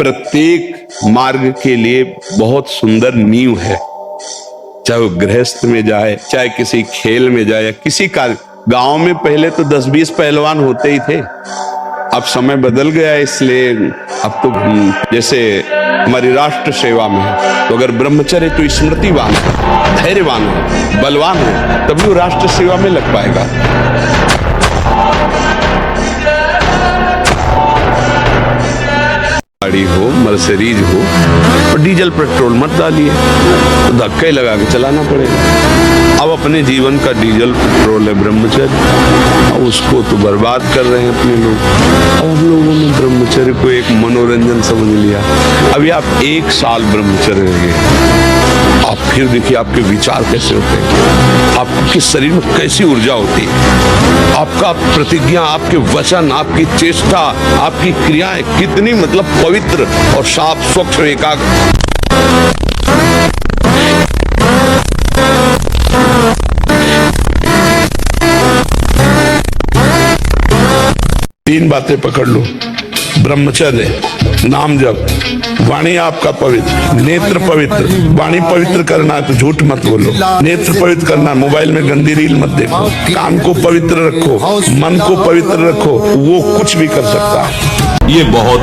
प्रत्येक मार्ग के लिए बहुत सुंदर नींव है, चाहे वो गृहस्थ में जाए, चाहे किसी खेल में जाए, या किसी कार्य। गांव में पहले तो 10-20 पहलवान होते ही थे, अब समय बदल गया, इसलिए अब तो जैसे हमारी राष्ट्र सेवा में है, तो अगर ब्रह्मचर्य तो स्मृतिवान है, धैर्यवान है, बलवान है, तभी वो राष्ट्र सेवा में लग पाएगा। गाड़ी हो, मर्सिडीज हो, और डीजल पेट्रोल मत डालिए, तो धक्का ही लगा के चलाना पड़ेगा। अब अपने जीवन का डीजल पेट्रोल है ब्रह्मचर्य, अब उसको तो बर्बाद कर रहे हैं अपने लोग। अब हम लोगों ने ब्रह्मचर्य को एक मनोरंजन समझ लिया। अभी आप 1 साल ब्रह्मचर्य रहिए, आप फिर देखिए आपके विचार कैसे होते हैं, आपके शरीर में कैसी ऊर्जा होती है, आपका प्रतिज्ञा, आपके वचन, आपकी चेष्टा, आपकी क्रियाएं कितनी मतलब पवित्र और साफ स्वच्छ एकाग्र। तीन बातें पकड़ लो, ब्रह्मचर्य, नाम जप, वाणी आपका पवित्र, नेत्र पवित्र। वाणी पवित्र करना है तो झूठ मत बोलो, नेत्र पवित्र करना, मोबाइल में गंदी रील मत देखो, कान को पवित्र रखो, मन को पवित्र रखो, वो कुछ भी कर सकता है। ये बहुत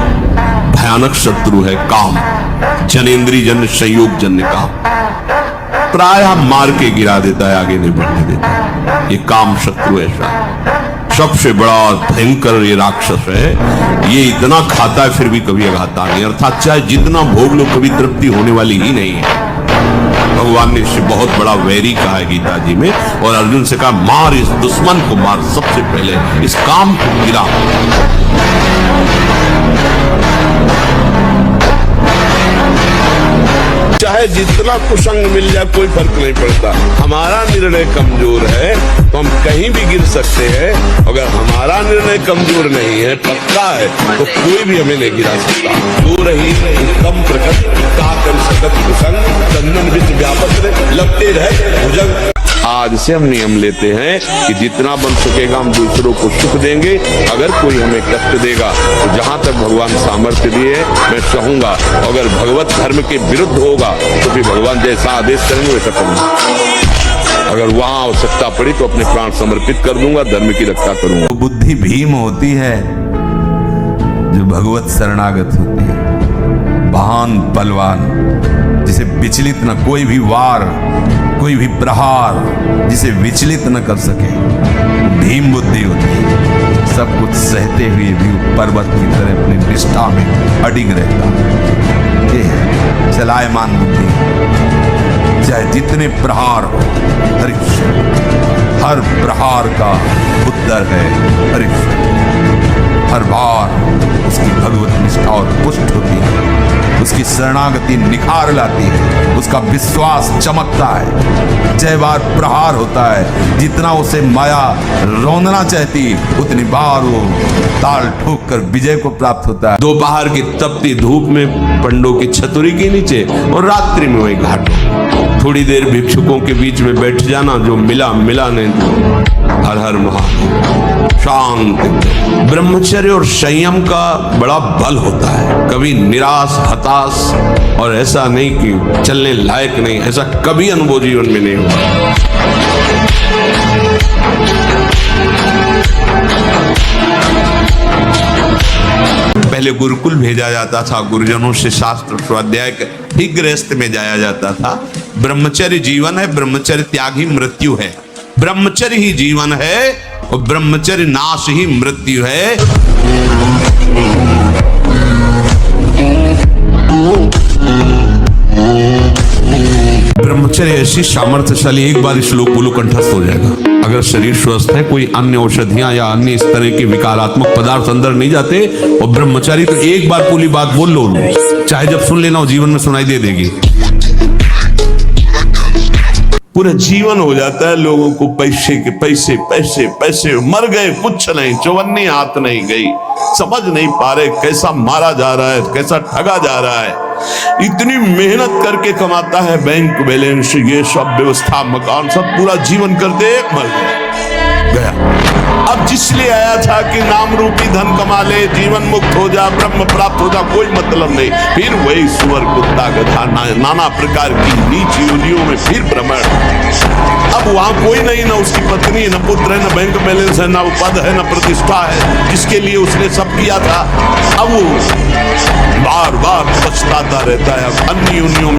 भयानक शत्रु है काम, जनेंद्रिय जन्य संयोग जन्य काम, प्रायः मार के गिरा देता है, आगे नहीं बढ़ने देता। ये काम शत्रु ऐसा सबसे बड़ा और भयंकर ये राक्षस है। ये इतना खाता है फिर भी कभी अघाता नहीं, अर्थात चाहे जितना भोग लो कभी तृप्ति होने वाली ही नहीं है। भगवान ने इससे बहुत बड़ा वैरी कहा है गीता जी में, और अर्जुन से कहा मार, इस दुश्मन को मार, सबसे पहले इस काम को गिरा। चाहे जितना कुसंग मिल जाए कोई फर्क नहीं पड़ता, हमारा निर्णय कमजोर है तो हम कहीं भी गिर सकते हैं। अगर हमारा निर्णय कमजोर नहीं है, पक्का है, तो कोई भी हमें नहीं गिरा सकता। जो रही कम प्रकट का कर सकत कुसंग, चंदन विच व्यापक लगते रहे भुजंग। आज से हम नियम लेते हैं कि जितना बन सकेगा हम दूसरों को सुख देंगे। अगर कोई हमें कष्ट देगा तो जहां तक भगवान सामर्थ्य दिए मैं चाहूंगा, अगर भगवत धर्म के विरुद्ध होगा तो फिर भगवान जैसा आदेश करेंगे वैसा करूंगा। अगर वहां आवश्यकता पड़ी तो अपने प्राण समर्पित कर दूंगा, धर्म की रक्षा करूंगा। तो बुद्धि भीम होती है जो भगवत शरणागत होती है, महान बलवान, जिसे विचलित न कोई भी वार, कोई भी प्रहार जिसे विचलित न कर सके, भीम बुद्धि होती है। सब कुछ सहते हुए भी पर्वत की तरह अपनी निष्ठा में अडिग रहता। ये है चलायमान बुद्धि, चाहे जितने प्रहार हो, हर प्रहार का उत्तर है हरिश्चंद्र। हर बार उसकी भगवत निष्ठा और पुष्ट होती है, उसकी शरणागति निखार लाती है, उसका विश्वास चमकता है। जय बार प्रहार होता है, जितना उसे माया रौंदना चाहती उतनी बार वो ताल ठोक कर विजय को प्राप्त होता है। दोपहर की तपती धूप में पंडों की छतरी के नीचे, और रात्रि में वही घाट, थोड़ी देर भिक्षुकों के बीच में बैठ जाना, जो मिला मिला नहीं तो हर हर महादेव, शांत। ब्रह्मचर्य और संयम का बड़ा बल होता है, कभी निराश हताश और ऐसा नहीं कि चलने लायक नहीं, ऐसा कभी अनुभव जीवन में नहीं हुआ। पहले गुरुकुल भेजा जाता था, गुरुजनों से शास्त्र स्वाध्याय ठीक गृहस्थ में जाया जाता था। ब्रह्मचर्य जीवन है, ब्रह्मचर्य त्याग ही मृत्यु है। ब्रह्मचर्य ही जीवन है और ब्रह्मचर्य नाश ही मृत्यु है। ब्रह्मचर्य ऐसी सामर्थ्यशाली, एक बार श्लोक बोलो कंठस्थ हो जाएगा। अगर शरीर स्वस्थ है, कोई अन्य औषधियां या अन्य इस तरह के विकारात्मक पदार्थ अंदर नहीं जाते, और ब्रह्मचारी तो एक बार पूरी बात बोल लो, चाहे जब सुन लेना हो जीवन में सुनाई दे देगी। पूरा जीवन हो जाता है लोगों को पैसे के पैसे पैसे पैसे, मर गए कुछ नहीं, चौवन्नी हाथ नहीं गई, समझ नहीं पा रहे कैसा मारा जा रहा है, कैसा ठगा जा रहा है। इतनी मेहनत करके कमाता है, बैंक बैलेंस, ये सब व्यवस्था, मकान, सब पूरा जीवन करते मर गया। अब जिसलिए आया था कि नाम रूपी धन कमा ले, जीवन मुक्त हो जा, ब्रह्म प्राप्त हो जा, कोई मतलब नहीं। फिर वही सुअर, कुत्ता, गधा, नाना प्रकार की नीच योनियों में फिर भ्रमण। अब वहां कोई नहीं, ना उसकी पत्नी, न पुत्र है, न बैंक बैलेंस है, न पद है, न प्रतिष्ठा है, जिसके लिए उसने सब किया था। अब वो बार बार पछताता रहता है। अब अन्य योनियों